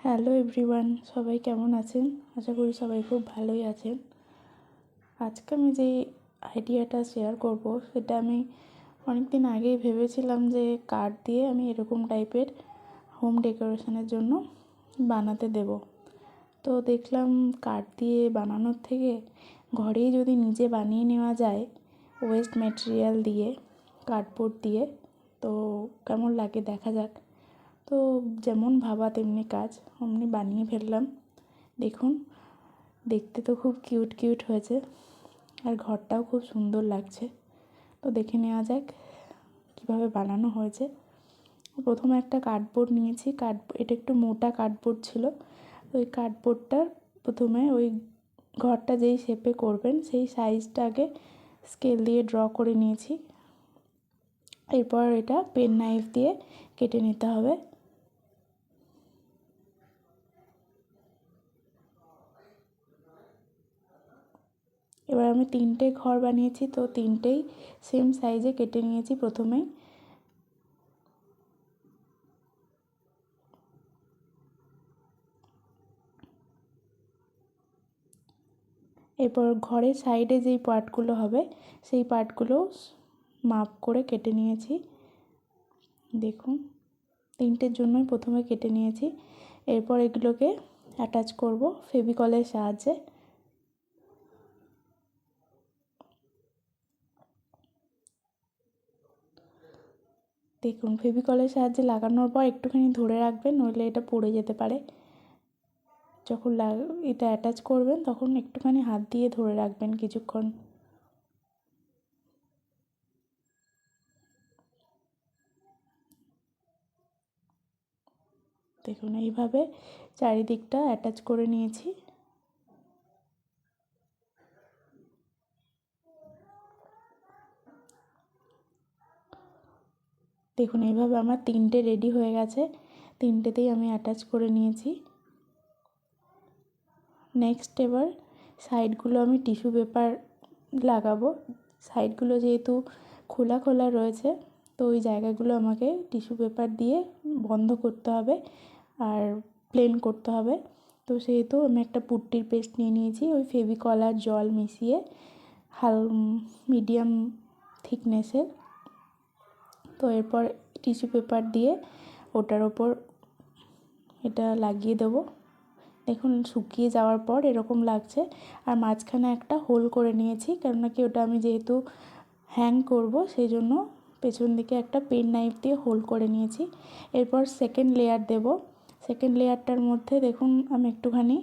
Hello everyone, সবাই কেমন আছেন? আশা করি সবাই খুব ভালোই আছেন। আজকে আমি যে আইডিয়াটা শেয়ার করব সেটা আমি অনেক দিন আগেই ভেবেছিলাম যে কাঠ দিয়ে আমি এরকম টাইপের হোম ডেকোরেশনের জন্য বানাতে দেব। তো দেখলাম কাঠ দিয়ে বানানোর থেকে ঘরেই যদি নিজে বানিয়ে নেওয়া যায় ওয়েস্ট ম্যাটেরিয়াল দিয়ে, কার্ডবোর্ড দিয়ে, তো কেমন লাগে দেখা যাক। তো যেমন ভাবা তেমনি কাজ, অমনি বানিয়ে ফেললাম। দেখুন, দেখতে তো খুব কিউট কিউট হয়েছে আর ঘরটাও খুব সুন্দর লাগছে। তো দেখে নেওয়া যাক কীভাবে বানানো হয়েছে। প্রথমে একটা কার্ডবোর্ড নিয়েছি, এটা একটু মোটা কার্ডবোর্ড ছিল। ওই কার্ডবোর্ডটার প্রথমে ওই ঘরটা যেই শেপে করবেন সেই সাইজটা আগে স্কেল দিয়ে ড্র করে নিয়েছি। এরপর এটা পেন নাইফ দিয়ে কেটে নিতে হবে। এবার আমি 3টে ঘর বানিয়েছি, তো 3টেই সেম সাইজে কেটে নিয়েছি প্রথমেই। এরপর ঘরের সাইডে যেই পার্টগুলো হবে সেই পার্টগুলো মাপ করে কেটে নিয়েছি। দেখুন, 3টের জন্যই প্রথমে কেটে নিয়েছি। এরপর এগুলোকে অ্যাটাচ করব ফেভিকলের সাহায্যে। দেখুন, ফেভিকলের সাহায্যে লাগানোর পর একটুখানি ধরে রাখবেন, নইলে এটা পড়ে যেতে পারে। যখন এটা অ্যাটাচ করবেন তখন একটুখানি হাত দিয়ে ধরে রাখবেন কিছুক্ষণ। দেখুন, এইভাবে চারিদিকটা অ্যাটাচ করে নিয়েছি। দেখুন, এইভাবে আমার 3টে রেডি হয়ে গেছে। 3টেতেই আমি অ্যাটাচ করে নিয়েছি। নেক্সট এবার সাইডগুলো আমি টিস্যু পেপার লাগাবো। সাইডগুলো যেহেতু খোলা খোলা রয়েছে, তো ওই জায়গাগুলো আমাকে টিস্যু পেপার দিয়ে বন্ধ করতে হবে আর প্লেন করতে হবে। তো সেহেতু আমি একটা পুট্টির পেস্ট নিয়ে নিয়েছি, ওই ফেভিকল আর জল মিশিয়ে মিডিয়াম থিকনেসের। তো এরপর টিস্যু পেপার দিয়ে ওটার ওপর এটা লাগিয়ে দেবো। দেখুন, শুকিয়ে যাওয়ার পর এরকম লাগছে। আর মাঝখানে একটা হোল করে নিয়েছি, কেননা কি ওটা আমি যেহেতু হ্যাং করব সেই জন্য পেছন দিকে একটা পেন নাইফ দিয়ে হোল করে নিয়েছি। এরপর সেকেন্ড লেয়ার দেব। সেকেন্ড লেয়ারটার মধ্যে দেখুন আমি একটুখানি,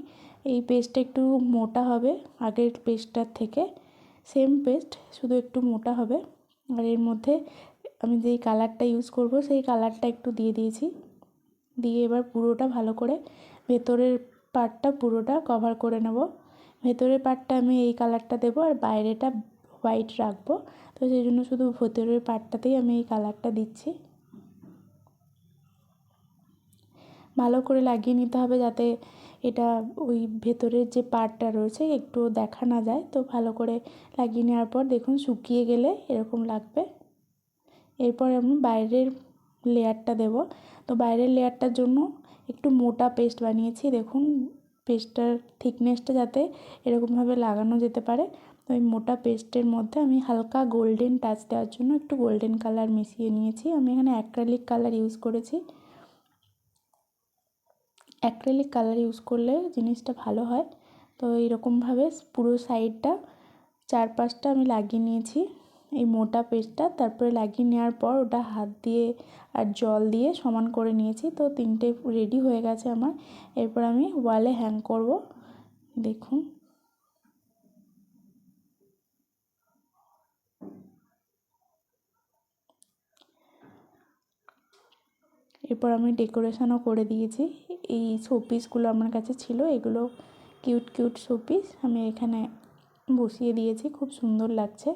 এই পেস্টটা একটু মোটা হবে আগের পেস্টটার থেকে, সেম পেস্ট শুধু একটু মোটা হবে। আর এর মধ্যে আমি যেই কালারটা ইউজ করব সেই কালারটা একটু দিয়ে দিয়েছি। দিয়ে এবার পুরোটা ভালো করে ভেতরের পার্টটা পুরোটা কভার করে নেব। ভেতরের পার্টটা আমি এই কালারটা দেবো আর বাইরেটা হোয়াইট রাখবো। তো সেই জন্য শুধু ভেতরের পার্টটাতেই আমি এই কালারটা দিচ্ছি। ভালো করে লাগিয়ে নিতে হবে যাতে এটা ওই ভেতরের যে পার্টটা রয়েছে একটু দেখা না যায়। তো ভালো করে লাগিয়ে নেওয়ার পর দেখুন শুকিয়ে গেলে এরকম লাগবে। এরপর আমি বাইরের লেয়ারটা দেব। তো বাইরের লেয়ারটার জন্য একটু মোটা পেস্ট বানিয়েছি। দেখুন, পেস্টটার থিকনেসটা যাতে এরকমভাবে লাগানো যেতে পারে। তো এই মোটা পেস্টের মধ্যে আমি হালকা গোল্ডেন টাচ দেওয়ার জন্য একটু গোল্ডেন কালার মিশিয়ে নিয়েছি। আমি এখানে অ্যাক্রিলিক কালার ইউজ করেছি। অ্যাক্রিলিক কালার ইউজ করলে জিনিসটা ভালো হয়। তো এইরকমভাবে পুরো সাইডটা চারপাশটা আমি লাগিয়ে নিয়েছি এই মোটা পেস্টটা। তারপরে লাগিয়ে নেওয়ার পর ওটা হাত দিয়ে আর জল দিয়ে সমান করে নিয়েছি। তো 3টে রেডি হয়ে গেছে আমার। এরপর আমি ওয়ালে হ্যাং করব। দেখুন, এরপর আমি ডেকোরেশনও করে দিয়েছি। এই শোপিসগুলো আমার কাছে ছিল, এগুলো কিউট কিউট শোপিস আমি এখানে বসিয়ে দিয়েছি, খুব সুন্দর লাগছে।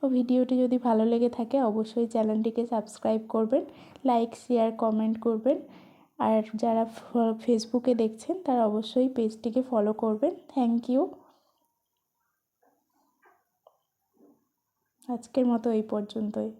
ও ভিডিওটি যদি ভালো লেগে থাকে অবশ্যই চ্যানেলটিকে সাবস্ক্রাইব করবেন, লাইক শেয়ার কমেন্ট করবেন। আর যারা ফেসবুকে দেখছেন তারা অবশ্যই পেজটিকে ফলো করবেন। Thank you. আজকের মতো এই পর্যন্তই।